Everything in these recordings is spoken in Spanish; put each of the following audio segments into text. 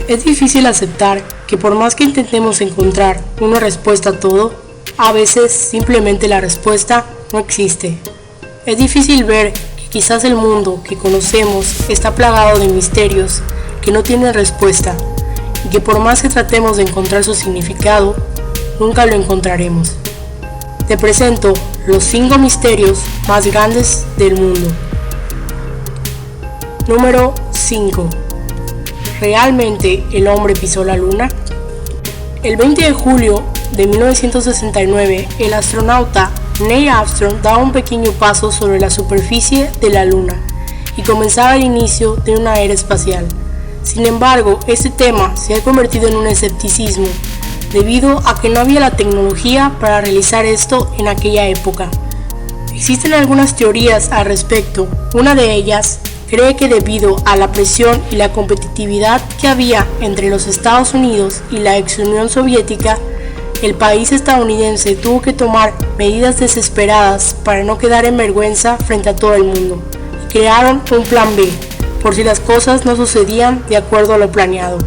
Es difícil aceptar que por más que intentemos encontrar una respuesta a todo, a veces simplemente la respuesta no existe. Es difícil ver que quizás el mundo que conocemos está plagado de misterios que no tienen respuesta y que por más que tratemos de encontrar su significado, nunca lo encontraremos. Te presento los 5 misterios más grandes del mundo. Número 5. ¿Realmente el hombre pisó la luna? El 20 de julio de 1969, el astronauta Neil Armstrong daba un pequeño paso sobre la superficie de la luna y comenzaba el inicio de una era espacial. Sin embargo, este tema se ha convertido en un escepticismo debido a que no había la tecnología para realizar esto en aquella época. Existen algunas teorías al respecto. Una de ellas cree que debido a la presión y la competitividad que había entre los Estados Unidos y la ex Unión Soviética, el país estadounidense tuvo que tomar medidas desesperadas para no quedar en vergüenza frente a todo el mundo, y crearon un plan B, por si las cosas no sucedían de acuerdo a lo planeado.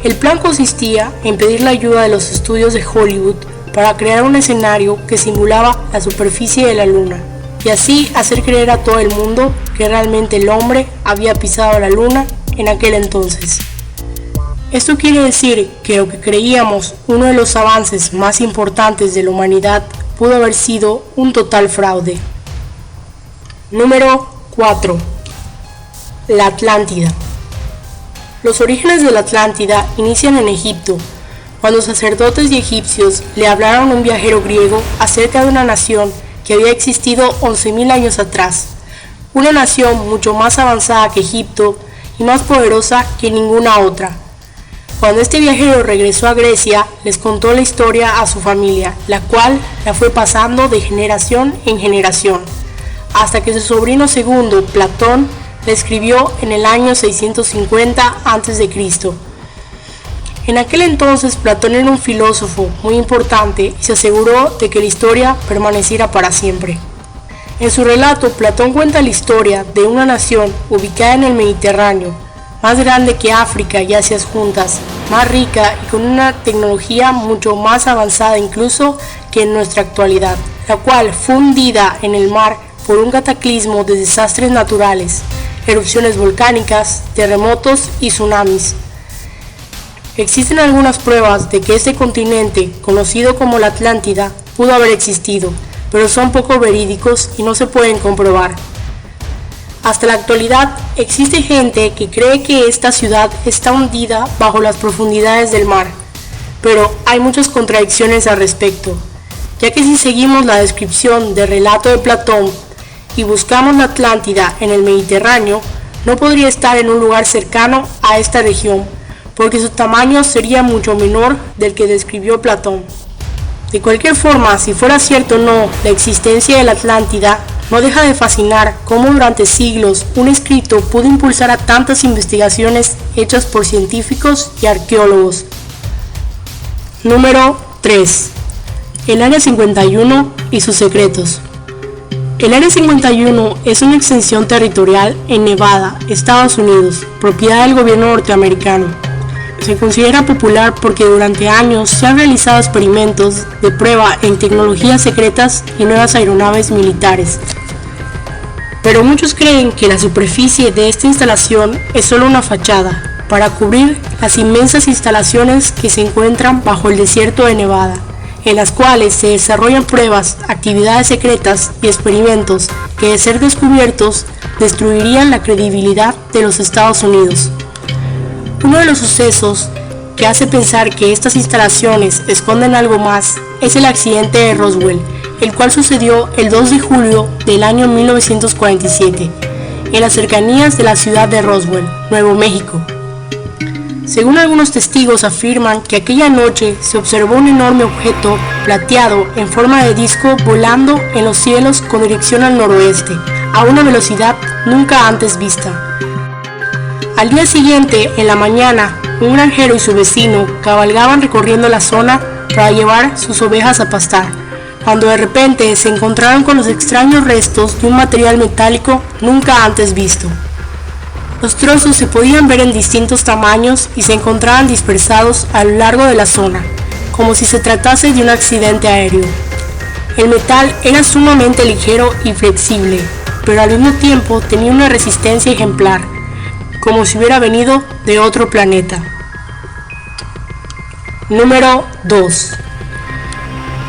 El plan consistía en pedir la ayuda de los estudios de Hollywood para crear un escenario que simulaba la superficie de la luna, y así hacer creer a todo el mundo que realmente el hombre había pisado la luna en aquel entonces. Esto quiere decir que lo que creíamos uno de los avances más importantes de la humanidad pudo haber sido un total fraude. Número 4. La Atlántida. Los orígenes de la Atlántida inician en Egipto, cuando sacerdotes y egipcios le hablaron a un viajero griego acerca de una nación que había existido 11.000 años atrás, una nación mucho más avanzada que Egipto y más poderosa que ninguna otra. Cuando este viajero regresó a Grecia, les contó la historia a su familia, la cual la fue pasando de generación en generación, hasta que su sobrino segundo, Platón, la escribió en el año 650 a.C. En aquel entonces Platón era un filósofo muy importante y se aseguró de que la historia permaneciera para siempre. En su relato, Platón cuenta la historia de una nación ubicada en el Mediterráneo, más grande que África y Asia juntas, más rica y con una tecnología mucho más avanzada incluso que en nuestra actualidad, la cual fue hundida en el mar por un cataclismo de desastres naturales, erupciones volcánicas, terremotos y tsunamis. Existen algunas pruebas de que este continente, conocido como la Atlántida, pudo haber existido, pero son poco verídicos y no se pueden comprobar. Hasta la actualidad, existe gente que cree que esta ciudad está hundida bajo las profundidades del mar, pero hay muchas contradicciones al respecto, ya que si seguimos la descripción del relato de Platón y buscamos la Atlántida en el Mediterráneo, no podría estar en un lugar cercano a esta región, porque su tamaño sería mucho menor del que describió Platón. De cualquier forma, si fuera cierto o no la existencia de la Atlántida, no deja de fascinar cómo durante siglos un escrito pudo impulsar a tantas investigaciones hechas por científicos y arqueólogos. Número 3. El Área 51 y sus secretos. El Área 51 es una extensión territorial en Nevada, Estados Unidos, propiedad del gobierno norteamericano. Se considera popular porque durante años se han realizado experimentos de prueba en tecnologías secretas y nuevas aeronaves militares. Pero muchos creen que la superficie de esta instalación es solo una fachada para cubrir las inmensas instalaciones que se encuentran bajo el desierto de Nevada, en las cuales se desarrollan pruebas, actividades secretas y experimentos que, de ser descubiertos, destruirían la credibilidad de los Estados Unidos. Uno de los sucesos que hace pensar que estas instalaciones esconden algo más es el accidente de Roswell, el cual sucedió el 2 de julio del año 1947, en las cercanías de la ciudad de Roswell, Nuevo México. Según algunos testigos afirman que aquella noche se observó un enorme objeto plateado en forma de disco volando en los cielos con dirección al noroeste, a una velocidad nunca antes vista. Al día siguiente, en la mañana, un granjero y su vecino cabalgaban recorriendo la zona para llevar sus ovejas a pastar, cuando de repente se encontraron con los extraños restos de un material metálico nunca antes visto. Los trozos se podían ver en distintos tamaños y se encontraban dispersados a lo largo de la zona, como si se tratase de un accidente aéreo. El metal era sumamente ligero y flexible, pero al mismo tiempo tenía una resistencia ejemplar, como si hubiera venido de otro planeta. Número 2.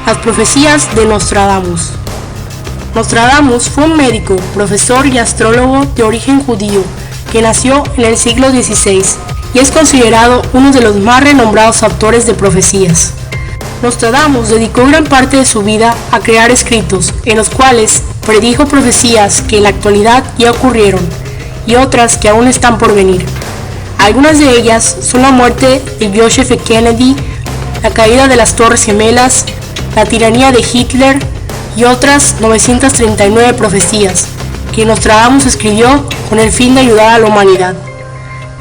Las profecías de Nostradamus. Nostradamus fue un médico, profesor y astrólogo de origen judío que nació en el siglo XVI y es considerado uno de los más renombrados autores de profecías. Nostradamus dedicó gran parte de su vida a crear escritos en los cuales predijo profecías que en la actualidad ya ocurrieron y otras que aún están por venir. Algunas de ellas son la muerte de John F. Kennedy, la caída de las Torres Gemelas, la tiranía de Hitler y otras 939 profecías que Nostradamus escribió con el fin de ayudar a la humanidad.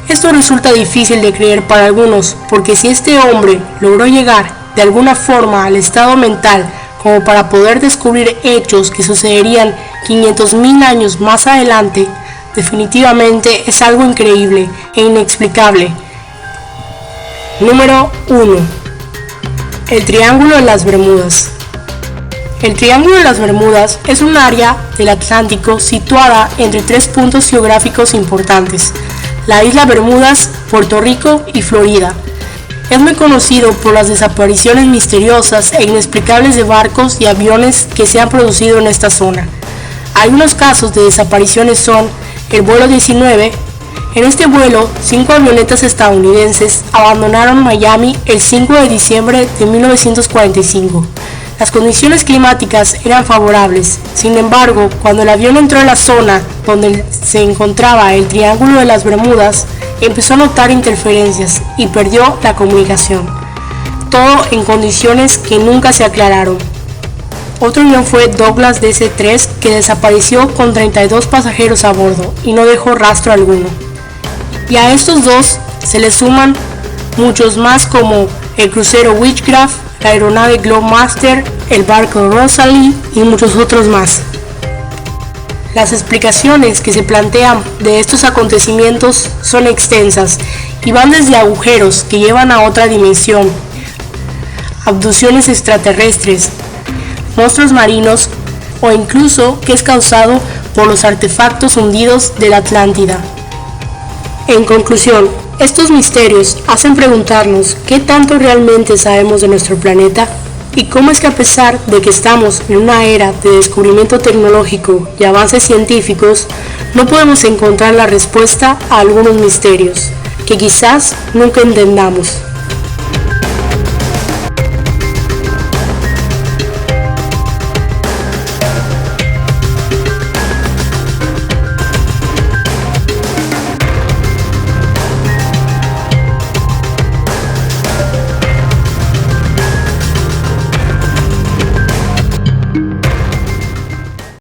Esto resulta difícil de creer para algunos, porque si este hombre logró llegar de alguna forma al estado mental como para poder descubrir hechos que sucederían 500.000 años más adelante, definitivamente es algo increíble e inexplicable. Número 1. El Triángulo de las Bermudas. El Triángulo de las Bermudas es un área del Atlántico situada entre tres puntos geográficos importantes: la isla Bermudas, Puerto Rico y Florida. Es muy conocido por las desapariciones misteriosas e inexplicables de barcos y aviones que se han producido en esta zona. Algunos casos de desapariciones son el vuelo 19. En este vuelo, 5 avionetas estadounidenses abandonaron Miami el 5 de diciembre de 1945. Las condiciones climáticas eran favorables. Sin embargo, cuando el avión entró en la zona donde se encontraba el Triángulo de las Bermudas, empezó a notar interferencias y perdió la comunicación. Todo en condiciones que nunca se aclararon. Otro avión fue Douglas DC-3 que desapareció con 32 pasajeros a bordo y no dejó rastro alguno. Y a estos dos se les suman muchos más como el crucero Witchcraft, la aeronave Globemaster, el barco Rosalie y muchos otros más. Las explicaciones que se plantean de estos acontecimientos son extensas y van desde agujeros que llevan a otra dimensión, abducciones extraterrestres, monstruos marinos o incluso que es causado por los artefactos hundidos de la Atlántida. En conclusión, estos misterios hacen preguntarnos qué tanto realmente sabemos de nuestro planeta y cómo es que a pesar de que estamos en una era de descubrimiento tecnológico y avances científicos, no podemos encontrar la respuesta a algunos misterios que quizás nunca entendamos.